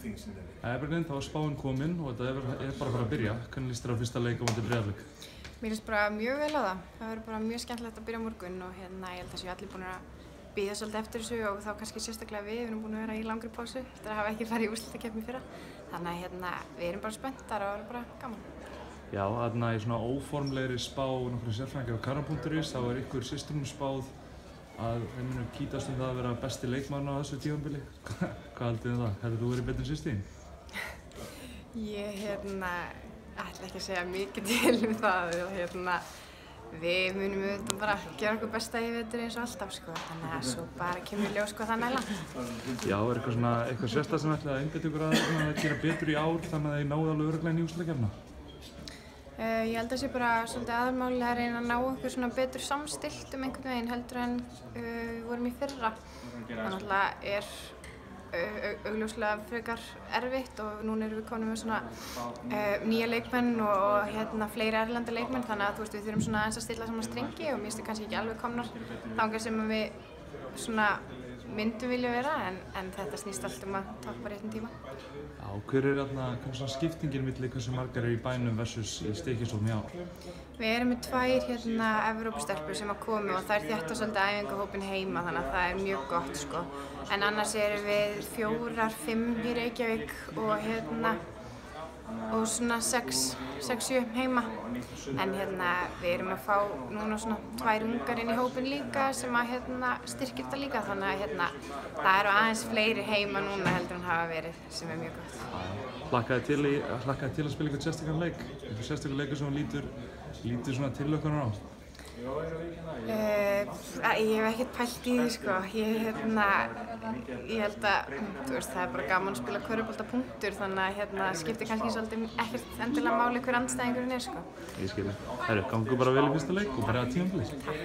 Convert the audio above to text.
Það er bara þá er spáin komin og þetta er bara að fara að byrja. Hvernig líst þér á fyrsta leik á móti Breiðablik? Mér líst bara mjög vel á það. Það verður bara mjög skemmtilegt að byrja á morgun og ég held að séu allir búin að bíða svolítið eftir þessu og þá kannski sérstaklega við erum búin að vera í langri pásu eftir að hafa ekki farið í úrslitakeppni í fyrra. Þannig að við erum bara spenntar og það verður bara gaman. Já, þarna í svona óformlegri spá nokkru sérfræðingar á Karan.is þá er ykkur systrum spáð að þeir munu kýtast það að vera besti leikmaður á þessu tímabili. Hvað haldið þið það? Hefur þú verið betur en systín? Ég ætla ekki að segja mikið til það og við munum auðvitað bara gera okkur besta í vetur eins og alltaf sko. Þannig að svo bara kemur í ljós hvað það næla. Já, er eitthvað sérstakt sem ætlaði að einbeita ykkur að gera betur í ár þannig að þið náðu alveg örugglega inn í úrslitakeppnina? Ég held að það sé bara svolítið aðalmálið að reyna að ná okkur svona betur samstillt einhvern veginn heldur en við vorum í fyrra. Það er augljóslega frekar erfitt og núna erum við komin með svona nýja leikmenn og fleiri erlenda leikmenn þannig að við þurfum svona aðeins að stilla saman strengi og mér finnst kannski ekki alveg komnar þangað sem við svona myndum vilja vera en þetta snýst allt að toppa réttum tíma. Já, hver er svona skiptingin milli hversu margar í bænum versus í Stykkishólmi í ár? Við erum með tvær Evrópustelpur sem að komu og þær þétta svolítið æfingahópinn heima þannig að það er mjög gott sko. En annars erum við 4, 5 í Reykjavík og svona 6, 7 heima. En við erum að fá núna svona 2 ungar inn í hópinn líka sem að styrkir þetta líka þannig að það eru aðeins fleiri heima núna heldur en hafa verið sem er mjög gott. Hlakkaði til að spila eitthvað sérstakann leik? Eitthvað sérstakann leikur sem lítur svona tilhlökkunar á? Ég hef ekkert pælt í því sko. Ég held að það er bara gaman að spila körfubolta punktur þannig að skiptir kannski svolítið ekkert endilega máli hver andstæðingurinn er sko. Ég skil. Gangi bara vel í fyrsta leik og bara tímabilið. Takk.